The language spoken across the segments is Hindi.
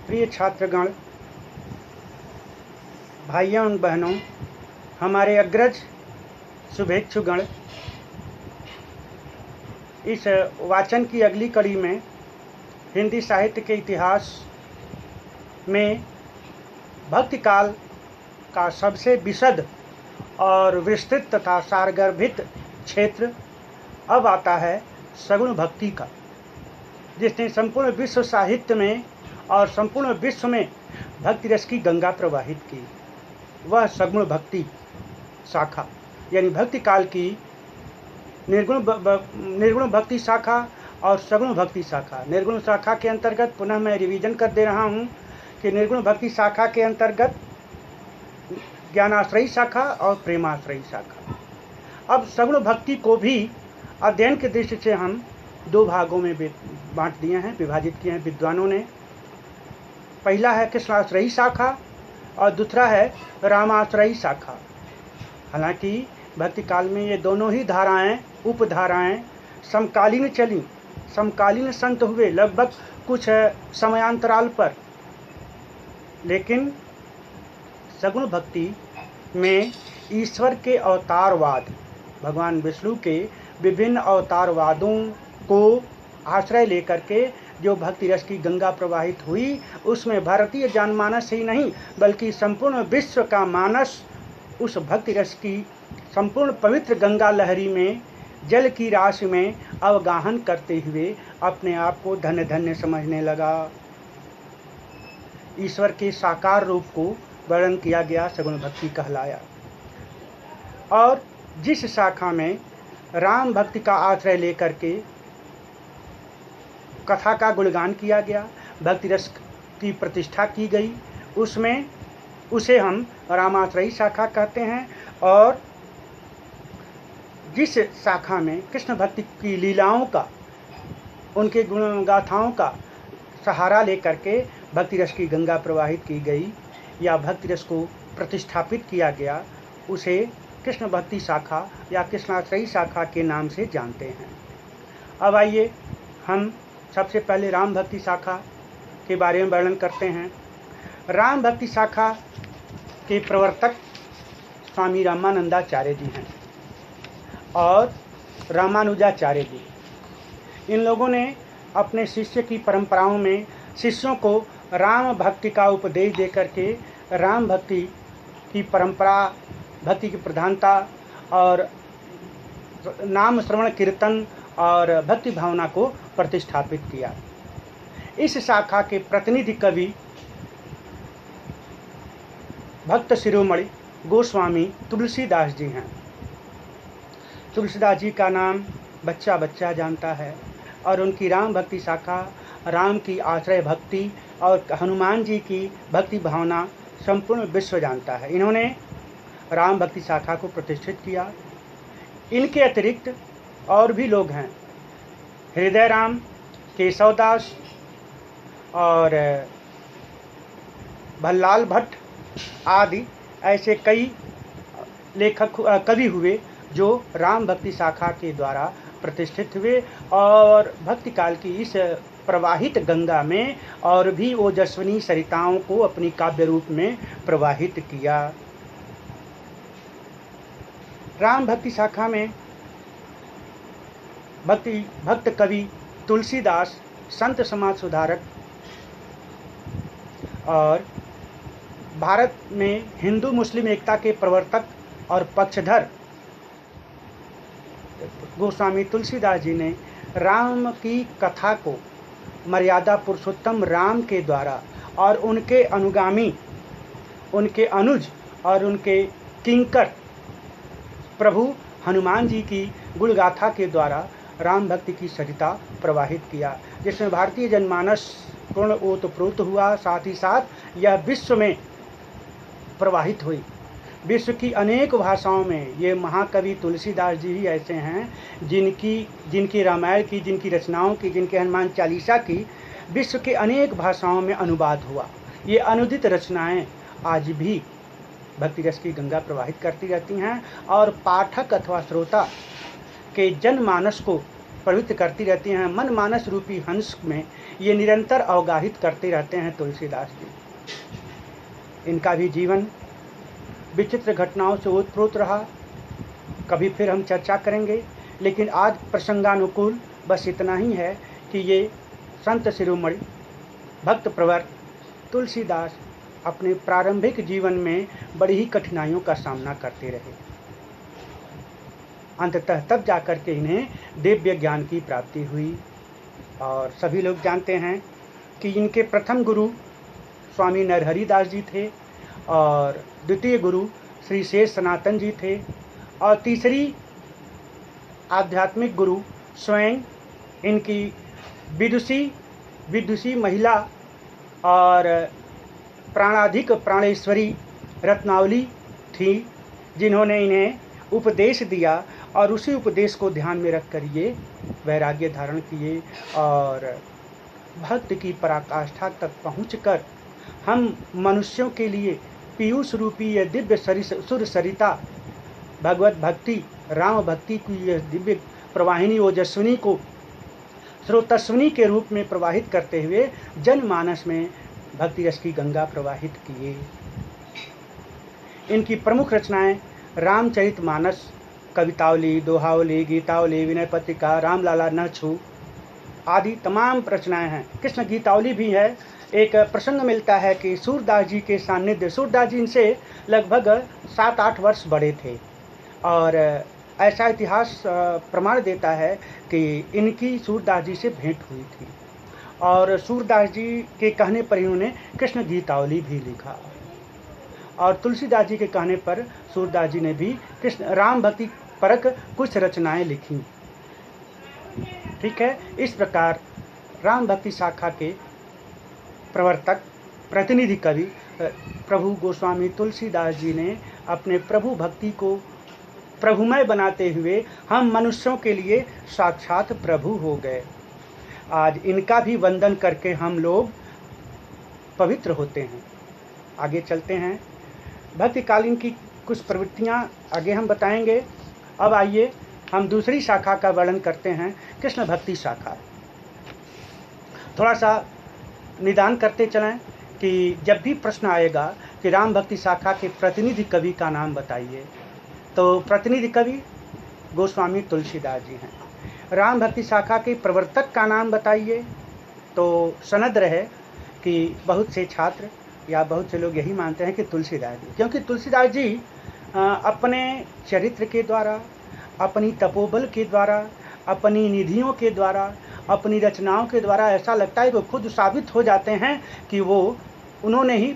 प्रिय छात्रगण, भाइयों और बहनों, हमारे अग्रज शुभेच्छुगण, इस वाचन की अगली कड़ी में हिंदी साहित्य के इतिहास में भक्ति काल का सबसे विशद और विस्तृत तथा सारगर्भित क्षेत्र अब आता है सगुण भक्ति का, जिसने संपूर्ण विश्व साहित्य में और संपूर्ण विश्व में भक्ति रस की गंगा प्रवाहित की। वह सगुण भक्ति शाखा यानी भक्ति काल की निर्गुण भक्ति शाखा और सगुण भक्ति शाखा। निर्गुण शाखा के अंतर्गत पुनः मैं रिवीजन कर दे रहा हूँ कि निर्गुण भक्ति शाखा के अंतर्गत ज्ञानाश्रयी शाखा और प्रेमाश्रयी शाखा। अब सगुण भक्ति को भी अध्ययन की दृष्टि से हम दो भागों में बांट दिए हैं, विभाजित किए हैं विद्वानों ने। पहला है कृष्णाश्रयी शाखा और दूसरा है रामाश्रयी शाखा। हालांकि भक्ति काल में ये दोनों ही धाराएं, उपधाराएं समकालीन चली, समकालीन संत हुए लगभग कुछ समयांतराल पर, लेकिन सगुण भक्ति में ईश्वर के अवतारवाद, भगवान विष्णु के विभिन्न अवतारवादों को आश्रय लेकर के जो भक्ति रस की गंगा प्रवाहित हुई, उसमें भारतीय जनमानस ही नहीं बल्कि संपूर्ण विश्व का मानस उस भक्ति रस की संपूर्ण पवित्र गंगा लहरी में, जल की राशि में अवगाहन करते हुए अपने आप को धन्य धन्य समझने लगा। ईश्वर के साकार रूप को वर्णन किया गया, सगुण भक्ति कहलाया। और जिस शाखा में राम भक्ति का आश्रय लेकर के कथा का गुणगान किया गया, भक्ति रस की प्रतिष्ठा की गई, उसमें उसे हम रामाश्रयी शाखा कहते हैं। और जिस शाखा में कृष्ण भक्ति की लीलाओं का, उनके गुण गाथाओं का सहारा लेकर के भक्ति रस की गंगा प्रवाहित की गई या भक्ति रस को प्रतिष्ठापित किया गया, उसे कृष्ण भक्ति शाखा या कृष्णाश्रयी शाखा के नाम से जानते हैं। अब आइए हम सबसे पहले राम भक्ति शाखा के बारे में वर्णन करते हैं। राम भक्ति शाखा के प्रवर्तक स्वामी रामानंदाचार्य जी हैं और रामानुजाचार्य जी। इन लोगों ने अपने शिष्य की परंपराओं में शिष्यों को राम भक्ति का उपदेश दे करके राम भक्ति की परंपरा, भक्ति की प्रधानता और नाम श्रवण कीर्तन और भक्ति भावना को प्रतिष्ठापित किया। इस शाखा के प्रतिनिधि कवि भक्त शिरोमणि गोस्वामी तुलसीदास जी हैं। तुलसीदास जी का नाम बच्चा बच्चा जानता है और उनकी राम भक्ति शाखा, राम की आश्रय भक्ति और हनुमान जी की भक्ति भावना संपूर्ण विश्व जानता है। इन्होंने राम भक्ति शाखा को प्रतिष्ठित किया। इनके अतिरिक्त और भी लोग हैं, हृदय राम, केशवदास और भल्लाल भट्ट आदि ऐसे कई लेखक कवि हुए जो राम भक्ति शाखा के द्वारा प्रतिष्ठित हुए और भक्ति काल की इस प्रवाहित गंगा में और भी ओजस्विनी सरिताओं को अपनी काव्य रूप में प्रवाहित किया। राम भक्ति शाखा में भक्त कवि तुलसीदास संत समाज सुधारक और भारत में हिंदू मुस्लिम एकता के प्रवर्तक और पक्षधर गोस्वामी तुलसीदास जी ने राम की कथा को मर्यादा पुरुषोत्तम राम के द्वारा और उनके अनुगामी, उनके अनुज और उनके किंकर प्रभु हनुमान जी की गुणगाथा के द्वारा राम भक्ति की सरिता प्रवाहित किया, जिसमें भारतीय जनमानस पूर्ण ओतप्रोत हुआ। साथ ही साथ यह विश्व में प्रवाहित हुई। विश्व की अनेक भाषाओं में ये महाकवि तुलसीदास जी ही ऐसे हैं जिनकी रामायण की, जिनकी रचनाओं की, जिनके हनुमान चालीसा की विश्व के अनेक भाषाओं में अनुवाद हुआ। ये अनुदित रचनाएं आज भी भक्ति रस की गंगा प्रवाहित करती रहती हैं और पाठक अथवा श्रोता के जनमानस को प्रवृत्त करती रहती हैं। मन मानस रूपी हंस में ये निरंतर अवगाहित करते रहते हैं तुलसीदास जी। इनका भी जीवन विचित्र घटनाओं से ओतप्रोत रहा, कभी फिर हम चर्चा करेंगे, लेकिन आज प्रसंगानुकूल बस इतना ही है कि ये संत शिरोमणि भक्त प्रवर तुलसीदास अपने प्रारंभिक जीवन में बड़ी ही कठिनाइयों का सामना करते रहे। अंततः तब जाकर के इन्हें दिव्य ज्ञान की प्राप्ति हुई। और सभी लोग जानते हैं कि इनके प्रथम गुरु स्वामी नरहरि दास जी थे, और द्वितीय गुरु श्री शेष सनातन जी थे, और तीसरी आध्यात्मिक गुरु स्वयं इनकी विदुषी महिला और प्राणाधिक प्राणेश्वरी रत्नावली थी, जिन्होंने इन्हें उपदेश दिया, और उसी उपदेश को ध्यान में रखकर ये वैराग्य धारण किए और भक्त की पराकाष्ठा तक पहुंचकर हम मनुष्यों के लिए पीयूष रूपी यह दिव्य सुर सरिता भगवत भक्ति राम भक्ति की यह दिव्य प्रवाहिनी ओजस्विनी को स्रोतस्विनी के रूप में प्रवाहित करते हुए जनमानस में भक्ति रस की गंगा प्रवाहित किए। इनकी प्रमुख रचनाएं रामचरितमानस, कवितावली, दोहावली, गीतावली, विनय पत्रिका, रामलाला न छू आदि तमाम रचनाएं हैं। कृष्ण गीतावली भी है। एक प्रसंग मिलता है कि सूरदास जी के सान्निध्य, सूरदास जी इनसे लगभग 7-8 वर्ष बड़े थे, और ऐसा इतिहास प्रमाण देता है कि इनकी सूरदास जी से भेंट हुई थी, और सूरदास जी के कहने पर इन्होंने कृष्ण गीतावली भी लिखा, और तुलसीदास जी के कहने पर सूरदास जी ने भी कृष्ण राम भक्ति परक कुछ रचनाएं लिखी। ठीक है, इस प्रकार राम भक्ति शाखा के प्रवर्तक प्रतिनिधि कवि प्रभु गोस्वामी तुलसीदास जी ने अपने प्रभु भक्ति को प्रभुमय बनाते हुए हम मनुष्यों के लिए साक्षात प्रभु हो गए। आज इनका भी वंदन करके हम लोग पवित्र होते हैं। आगे चलते हैं, भक्तिकालीन की कुछ प्रवृत्तियां आगे हम बताएंगे। अब आइए हम दूसरी शाखा का वर्णन करते हैं, कृष्ण भक्ति शाखा। थोड़ा सा निदान करते चलें कि जब भी प्रश्न आएगा कि राम भक्ति शाखा के प्रतिनिधि कवि का नाम बताइए, तो प्रतिनिधि कवि गोस्वामी तुलसीदास जी हैं। राम भक्ति शाखा के प्रवर्तक का नाम बताइए, तो सनद रहे कि बहुत से छात्र या बहुत से लोग यही मानते हैं कि तुलसीदास जी, क्योंकि तुलसीदास जी अपने चरित्र के द्वारा, अपनी तपोबल के द्वारा, अपनी निधियों के द्वारा, अपनी रचनाओं के द्वारा ऐसा लगता है कि खुद साबित हो जाते हैं कि उन्होंने ही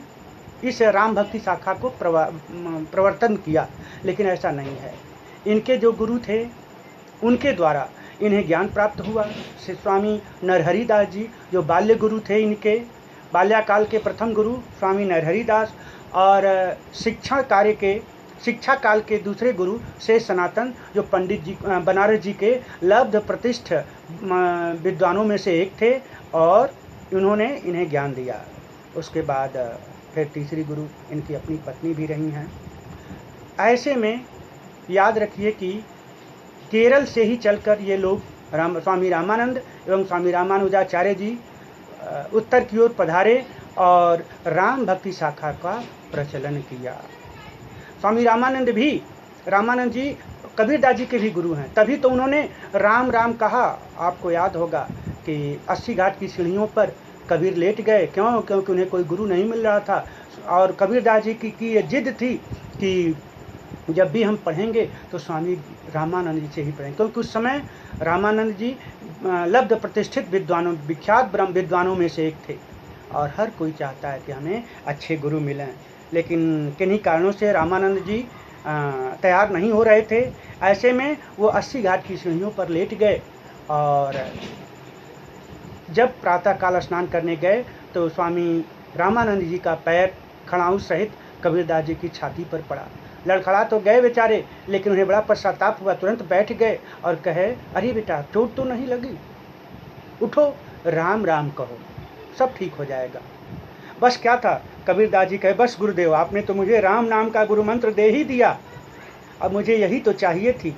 इस राम भक्ति शाखा को प्रवर्तन किया, लेकिन ऐसा नहीं है। इनके जो गुरु थे उनके द्वारा इन्हें ज्ञान प्राप्त हुआ। स्वामी नरहरि दास जी जो बाल्य गुरु थे, इनके बाल्याकाल के प्रथम गुरु स्वामी नरहरि दास, और शिक्षा काल के दूसरे गुरु शेष सनातन जो पंडित जी बनारस जी के लब्ध प्रतिष्ठ विद्वानों में से एक थे, और उन्होंने इन्हें ज्ञान दिया। उसके बाद फिर तीसरी गुरु इनकी अपनी पत्नी भी रही हैं। ऐसे में याद रखिए कि केरल से ही चलकर ये लोग स्वामी रामानंद एवं स्वामी रामानुजाचार्य जी उत्तर की ओर पधारे और राम भक्ति शाखा का प्रचलन किया। स्वामी रामानंद जी कबीरदास जी के भी गुरु हैं, तभी तो उन्होंने राम राम कहा। आपको याद होगा कि 80 घाट की सीढ़ियों पर कबीर लेट गए। क्यों? क्योंकि उन्हें कोई गुरु नहीं मिल रहा था, और कबीरदास जी की ये जिद थी कि जब भी हम पढ़ेंगे तो स्वामी रामानंद जी से ही पढ़ेंगे, क्योंकि उस समय रामानंद जी लब्ध प्रतिष्ठित विद्वानों, विख्यात ब्रह्म विद्वानों में से एक थे, और हर कोई चाहता है कि हमें अच्छे गुरु मिलें। लेकिन किन्हीं कारणों से रामानंद जी तैयार नहीं हो रहे थे। ऐसे में वो 80 घाट की सीढ़ियों पर लेट गए, और जब प्रातःकाल स्नान करने गए तो स्वामी रामानंद जी का पैर खड़ाऊ सहित कबीरदास जी की छाती पर पड़ा। लड़खड़ा तो गए बेचारे, लेकिन उन्हें बड़ा पश्चाताप हुआ। तुरंत बैठ गए और कहे, अरे बेटा चोट तो नहीं लगी, उठो राम राम कहो, सब ठीक हो जाएगा। बस क्या था, कबीरदास जी कहे, बस गुरुदेव आपने तो मुझे राम नाम का गुरु मंत्र दे ही दिया, अब मुझे यही तो चाहिए थी।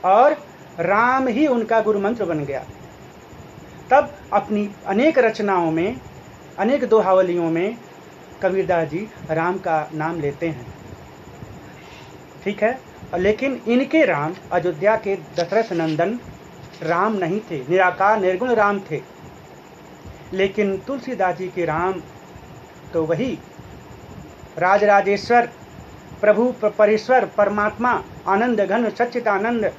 और राम ही उनका गुरु मंत्र बन गया। तब अपनी अनेक रचनाओं में, अनेक दोहावलियों में कबीरदास जी राम का नाम लेते हैं। ठीक है, लेकिन इनके राम अयोध्या के दशरथ नंदन राम नहीं थे, निराकार निर्गुण राम थे। लेकिन तुलसीदास जी के राम तो वही राजराजेश्वर, प्रभु परेश्वर, परमात्मा, आनंद घन सच्चिदानंद,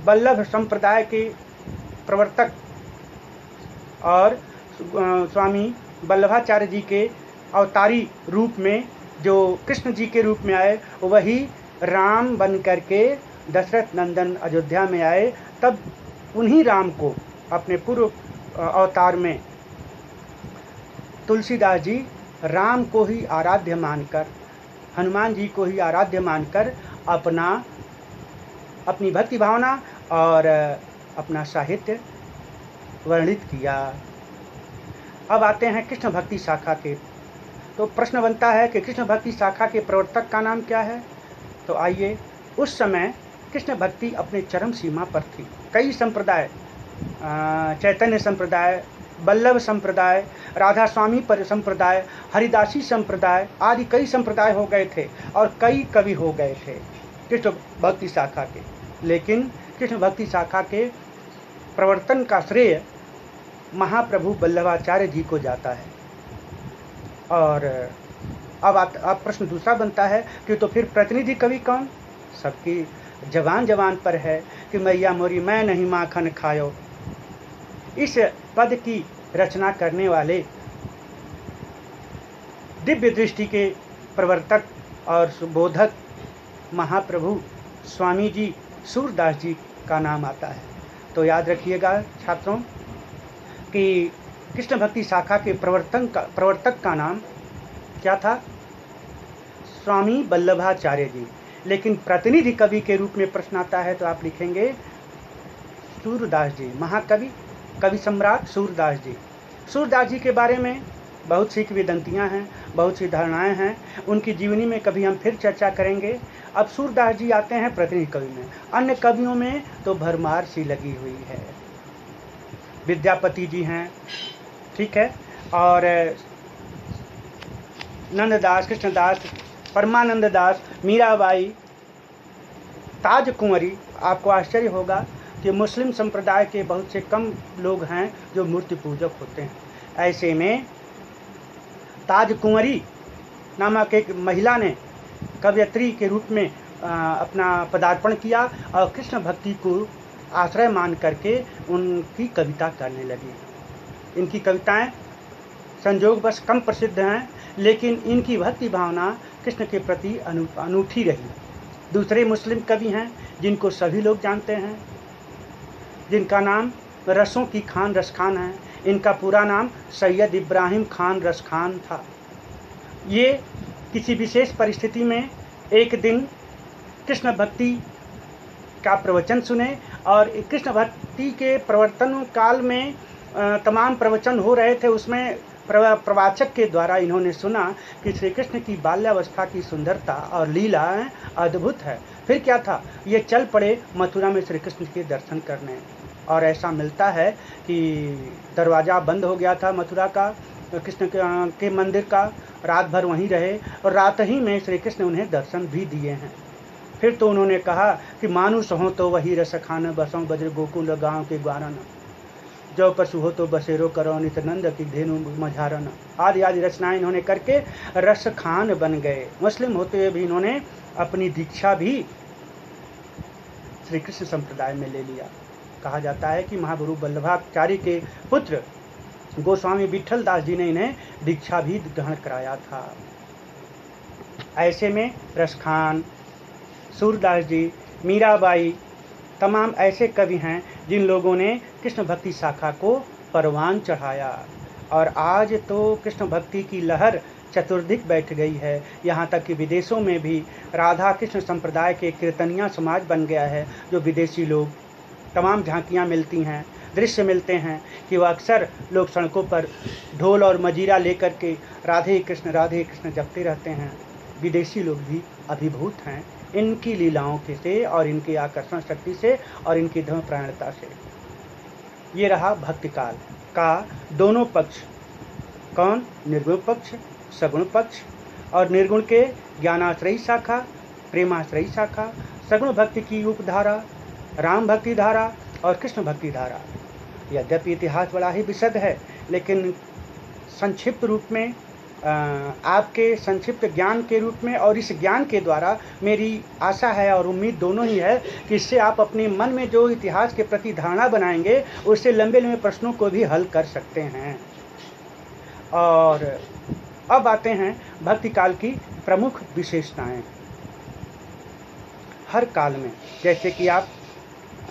वल्लभ संप्रदाय के प्रवर्तक और स्वामी वल्लभाचार्य जी के अवतारी रूप में जो कृष्ण जी के रूप में आए, वही राम बन करके दशरथ नंदन अयोध्या में आए। तब उन्हीं राम को अपने पूर्व अवतार में तुलसीदास जी राम को ही आराध्य मानकर, हनुमान जी को ही आराध्य मानकर अपनी भक्ति भावना और अपना साहित्य वर्णित किया। अब आते हैं कृष्ण भक्ति शाखा के। तो प्रश्न बनता है कि कृष्ण भक्ति शाखा के प्रवर्तक का नाम क्या है? तो आइए, उस समय कृष्ण भक्ति अपने चरम सीमा पर थी। कई संप्रदाय, चैतन्य संप्रदाय, वल्लभ संप्रदाय, राधा स्वामी पर संप्रदाय, हरिदासी संप्रदाय आदि कई संप्रदाय हो गए थे और कई कवि हो गए थे कृष्ण भक्ति शाखा के। लेकिन कृष्ण भक्ति शाखा के प्रवर्तन का श्रेय महाप्रभु वल्लभाचार्य जी को जाता है। और अब प्रश्न दूसरा बनता है कि तो फिर प्रतिनिधि कवि कौन? सबकी जबान जबान पर है कि मैया मोरी मैं नहीं माखन खायो। इस पद की रचना करने वाले दिव्य दृष्टि के प्रवर्तक और सुबोधक महाप्रभु स्वामी जी सूरदास जी का नाम आता है। तो याद रखिएगा छात्रों कि कृष्ण भक्ति शाखा के प्रवर्तक का नाम क्या था? स्वामी वल्लभाचार्य जी। लेकिन प्रतिनिधि कवि के रूप में प्रश्न आता है तो आप लिखेंगे सूरदास जी, महाकवि, कवि सम्राट सूरदास जी। सूरदास जी के बारे में बहुत सी किंवदंतियाँ हैं, बहुत सी धारणाएं हैं। उनकी जीवनी में कभी हम फिर चर्चा करेंगे। अब सूरदास जी आते हैं प्रतिनिधि कवि में। अन्य कवियों में तो भरमार सी लगी हुई है। विद्यापति जी हैं, ठीक है, और नंददास, कृष्णदास, परमानंद दास, मीराबाई, ताज कुंवरी। आपको आश्चर्य होगा कि मुस्लिम संप्रदाय के बहुत से कम लोग हैं जो मूर्ति पूजक होते हैं। ऐसे में ताज कुंवरी नामक एक महिला ने कवयत्री के रूप में अपना पदार्पण किया और कृष्ण भक्ति को आश्रय मान करके उनकी कविता करने लगी। इनकी कविताएं संयोगवश कम प्रसिद्ध हैं, लेकिन इनकी भक्ति भावना कृष्ण के प्रति अनूठी रही। दूसरे मुस्लिम कवि हैं जिनको सभी लोग जानते हैं, जिनका नाम रसों की खान रस खान है। इनका पूरा नाम सैयद इब्राहिम खान रस खान था। ये किसी विशेष परिस्थिति में एक दिन कृष्ण भक्ति का प्रवचन सुने और कृष्ण भक्ति के प्रवर्तन काल में तमाम प्रवचन हो रहे थे। उसमें प्रवाचक के द्वारा इन्होंने सुना कि श्री कृष्ण की बाल्यावस्था की सुंदरता और लीलाएं अद्भुत है। फिर क्या था, ये चल पड़े मथुरा में श्री कृष्ण के दर्शन करने। और ऐसा मिलता है कि दरवाज़ा बंद हो गया था मथुरा का, कृष्ण के मंदिर का। रात भर वहीं रहे और रात ही में श्री कृष्ण उन्हें दर्शन भी दिए हैं। फिर तो उन्होंने कहा कि मानुष हो तो वही रस खान, बसों बज्र गोकुल गाँव के ग्वारन, जो पशु हो तो बसेरो करो नित नंद की धेनु मझारन। आदि आदि रचनाएं इन्होंने करके रस खान बन गए। मुस्लिम होते हुए भी इन्होंने अपनी दीक्षा भी श्री कृष्ण संप्रदाय में ले लिया। कहा जाता है कि महागुरु वल्लभाचार्य के पुत्र गोस्वामी विठल दास जी ने इन्हें दीक्षा भी ग्रहण कराया था। ऐसे में रसखान, सूरदास जी, मीराबाई, तमाम ऐसे कवि हैं जिन लोगों ने कृष्ण भक्ति शाखा को परवान चढ़ाया। और आज तो कृष्ण भक्ति की लहर चतुर्दिक बैठ गई है। यहाँ तक कि विदेशों में भी राधा कृष्ण संप्रदाय के कीर्तनिया समाज बन गया है, जो विदेशी लोग, तमाम झांकियाँ मिलती हैं, दृश्य मिलते हैं कि वह अक्सर लोग सड़कों पर ढोल और मजीरा लेकर के राधे कृष्ण जपते रहते हैं। विदेशी लोग भी अभिभूत हैं इनकी लीलाओं के से और इनकी आकर्षण शक्ति से और इनकी धर्मपरायणता से। ये रहा भक्ति काल का दोनों पक्ष। कौन? निर्गुण पक्ष, सगुण पक्ष। और निर्गुण के ज्ञानाश्रयी शाखा, प्रेमाश्रयी शाखा, सगुण भक्ति की उपधारा, राम भक्ति धारा और कृष्ण भक्ति धारा। यद्यपि इतिहास बड़ा ही विशद है, लेकिन संक्षिप्त रूप में आपके संक्षिप्त ज्ञान के रूप में, और इस ज्ञान के द्वारा मेरी आशा है और उम्मीद दोनों ही है कि इससे आप अपने मन में जो इतिहास के प्रति धारणा बनाएंगे, उससे लंबे लंबे प्रश्नों को भी हल कर सकते हैं। और अब आते हैं भक्ति काल की प्रमुख विशेषताएं। हर काल में, जैसे कि आप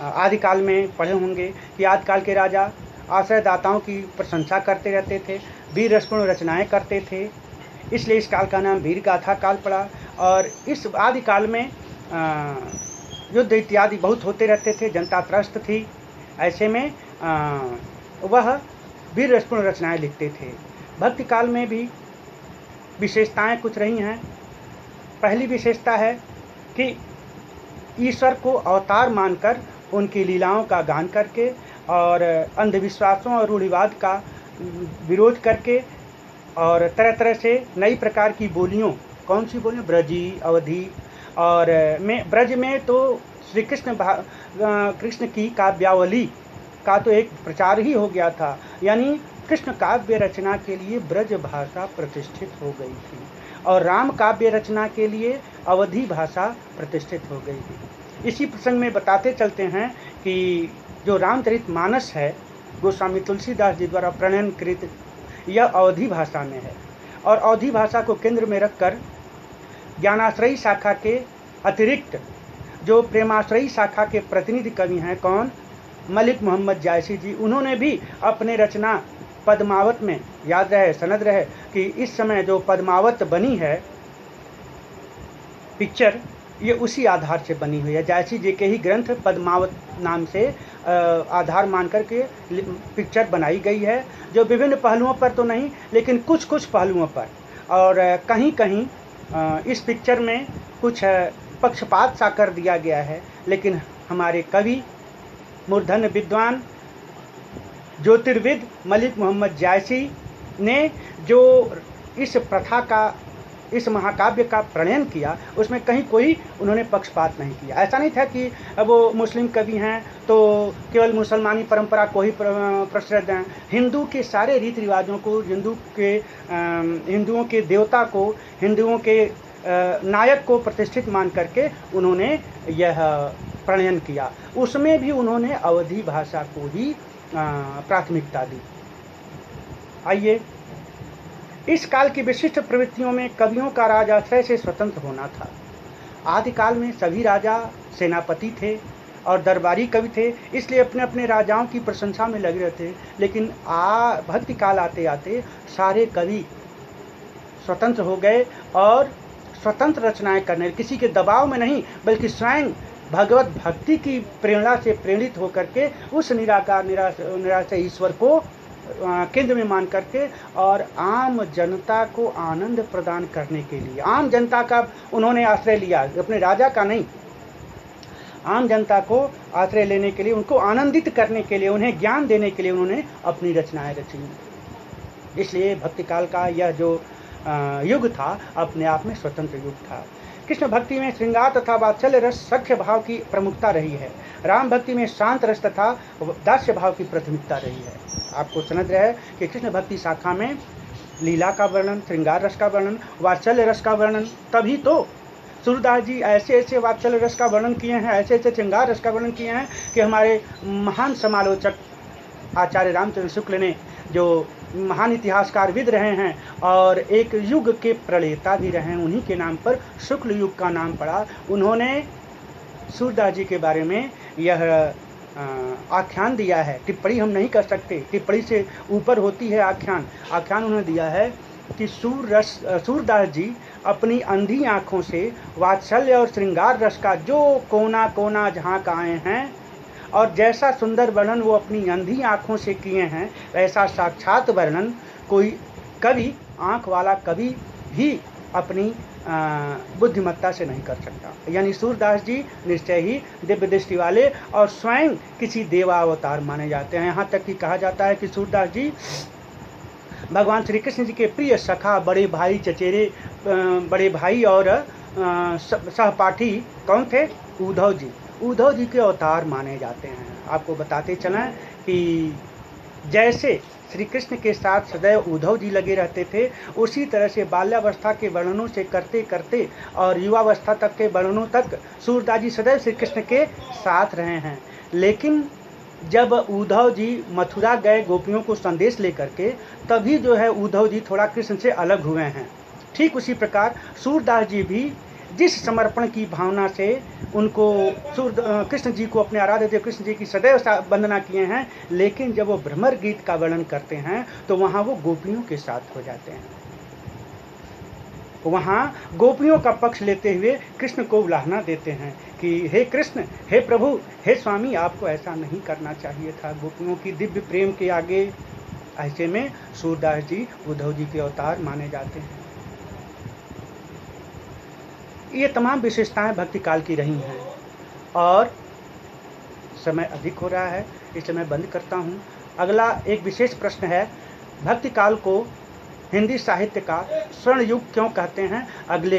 आदिकाल में पढ़े होंगे कि आदिकाल के राजा आश्रयदाताओं की प्रशंसा करते रहते थे, वीर रसपूर्ण रचनाएं करते थे, इसलिए इस काल का नाम वीर गाथा काल पड़ा। और इस आदिकाल में युद्ध इत्यादि बहुत होते रहते थे, जनता त्रस्त थी। ऐसे में वह वीर रसपूर्ण रचनाएं लिखते थे। भक्ति काल में भी विशेषताएं कुछ रही हैं। पहली विशेषता है कि ईश्वर को अवतार मानकर उनकी लीलाओं का गान करके और अंधविश्वासों और रूढ़िवाद का विरोध करके और तरह तरह से नई प्रकार की बोलियों, कौन सी बोलियाँ? ब्रजी, अवधि। और ब्रज में तो श्री कृष्ण की काव्यावली का तो एक प्रचार ही हो गया था, यानी कृष्ण काव्य रचना के लिए ब्रज भाषा प्रतिष्ठित हो गई थी और राम काव्य रचना के लिए अवधि भाषा प्रतिष्ठित हो गई थी। इसी प्रसंग में बताते चलते हैं कि जो रामचरितमानस है, गोस्वामी तुलसीदास जी द्वारा प्रणयनकृत, यह अवधि भाषा में है। और अवधि भाषा को केंद्र में रखकर ज्ञानाश्रयी शाखा के अतिरिक्त जो प्रेमाश्रयी शाखा के प्रतिनिधि कवि हैं, कौन? मलिक मोहम्मद जायसी जी, उन्होंने भी अपने रचना पद्मावत में, याद रहे, सनद रहे कि इस समय जो पद्मावत बनी है पिक्चर, ये उसी आधार से बनी हुई है। जायसी जी के ही ग्रंथ पद्मावत नाम से आधार मान करके पिक्चर बनाई गई है, जो विभिन्न पहलुओं पर तो नहीं, लेकिन कुछ कुछ पहलुओं पर। और कहीं कहीं इस पिक्चर में कुछ पक्षपात सा कर दिया गया है, लेकिन हमारे कवि, मूर्धन्य विद्वान, ज्योतिर्विद मलिक मोहम्मद जायसी ने जो इस प्रथा का, इस महाकाव्य का प्रणयन किया, उसमें कहीं कोई उन्होंने पक्षपात नहीं किया। ऐसा नहीं था कि वो मुस्लिम कवि हैं तो केवल मुसलमानी परंपरा को ही प्रश्रय दें। हिंदू के सारे रीति रिवाजों को, हिंदुओं के देवता को, हिंदुओं के नायक को प्रतिष्ठित मान करके उन्होंने यह प्रणयन किया। उसमें भी उन्होंने अवधि भाषा को ही प्राथमिकता दी। आइए, इस काल की विशिष्ट प्रवृत्तियों में कवियों का राजाश्रय से स्वतंत्र होना था। आदिकाल में सभी राजा सेनापति थे और दरबारी कवि थे, इसलिए अपने अपने राजाओं की प्रशंसा में लगे रहते। लेकिन भक्ति काल आते आते सारे कवि स्वतंत्र हो गए और स्वतंत्र रचनाएं करने, किसी के दबाव में नहीं, बल्कि स्वयं भगवत भक्ति की प्रेरणा से प्रेरित होकर के उस निराकार निराशय ईश्वर को केंद्र में मान करके और आम जनता को आनंद प्रदान करने के लिए, आम जनता का उन्होंने आश्रय लिया, अपने राजा का नहीं, आम जनता को आश्रय लेने के लिए, उनको आनंदित करने के लिए, उन्हें ज्ञान देने के लिए उन्होंने अपनी रचनाएं रची। इसलिए भक्ति काल का यह जो युग था, अपने आप में स्वतंत्र युग था। कृष्ण भक्ति में श्रृंगार तथा वात्सल्य रस सख्य भाव की प्रमुखता रही है। राम भक्ति में शांत रस तथा दास्य भाव की प्राथमिकता रही है। आपको समझ रहे हैं कि कृष्ण भक्ति शाखा में लीला का वर्णन, श्रृंगार रस का वर्णन, वात्सल्य रस का वर्णन, तभी तो सूरदास जी ऐसे ऐसे वात्सल्य रस का वर्णन किए हैं, ऐसे ऐसे श्रृंगार रस का वर्णन किए हैं कि हमारे महान समालोचक आचार्य रामचंद्र शुक्ल ने, जो महान इतिहासकारविद रहे हैं और एक युग के प्रणेता भी रहे हैं, उन्हीं के नाम पर शुक्ल युग का नाम पड़ा। उन्होंने सूरदास जी के बारे में यह आख्यान दिया है। टिप्पणी हम नहीं कर सकते, टिप्पणी से ऊपर होती है आख्यान। आख्यान उन्होंने दिया है कि सूरदास जी अपनी अंधी आँखों से वात्सल्य और श्रृंगार रस का जो कोना कोना झांक आए हैं और जैसा सुंदर वर्णन वो अपनी अंधी आँखों से किए हैं, वैसा साक्षात वर्णन कोई कवि, आँख वाला कवि भी अपनी बुद्धिमत्ता से नहीं कर सकता। यानी सूरदास जी निश्चय ही दिव्य दृष्टि वाले और स्वयं किसी देवावतार माने जाते हैं। यहाँ तक कि कहा जाता है कि सूरदास जी भगवान श्री कृष्ण जी के प्रिय सखा, बड़े भाई, चचेरे बड़े भाई और सहपाठी कौन थे? उद्धव जी। उद्धव जी के अवतार माने जाते हैं। आपको बताते चलें कि जैसे श्री कृष्ण के साथ सदैव उद्धव जी लगे रहते थे, उसी तरह से बाल्यावस्था के वर्णनों से करते करते और युवावस्था तक के वर्णनों तक सूरदास जी सदैव श्री कृष्ण के साथ रहे हैं। लेकिन जब उद्धव जी मथुरा गए गोपियों को संदेश लेकर के, तभी जो है उद्धव जी थोड़ा कृष्ण से अलग हुए हैं। ठीक उसी प्रकार सूरदास जी भी जिस समर्पण की भावना से उनको कृष्ण जी को, अपने आराध्य देव कृष्ण जी की सदैव वंदना किए हैं, लेकिन जब वो भ्रमर गीत का वर्णन करते हैं तो वहाँ वो गोपियों के साथ हो जाते हैं। वहाँ गोपियों का पक्ष लेते हुए कृष्ण को उलाहना देते हैं कि हे कृष्ण, हे प्रभु, हे स्वामी, आपको ऐसा नहीं करना चाहिए था गोपियों की दिव्य प्रेम के आगे। ऐसे में सूरदास जी उद्धव जी के अवतार माने जाते हैं। ये तमाम विशेषताएं भक्ति काल की रही हैं और समय अधिक हो रहा है, इसलिए मैं बंद करता हूँ। अगला एक विशेष प्रश्न है, भक्ति काल को हिंदी साहित्य का स्वर्ण युग क्यों कहते हैं? अगले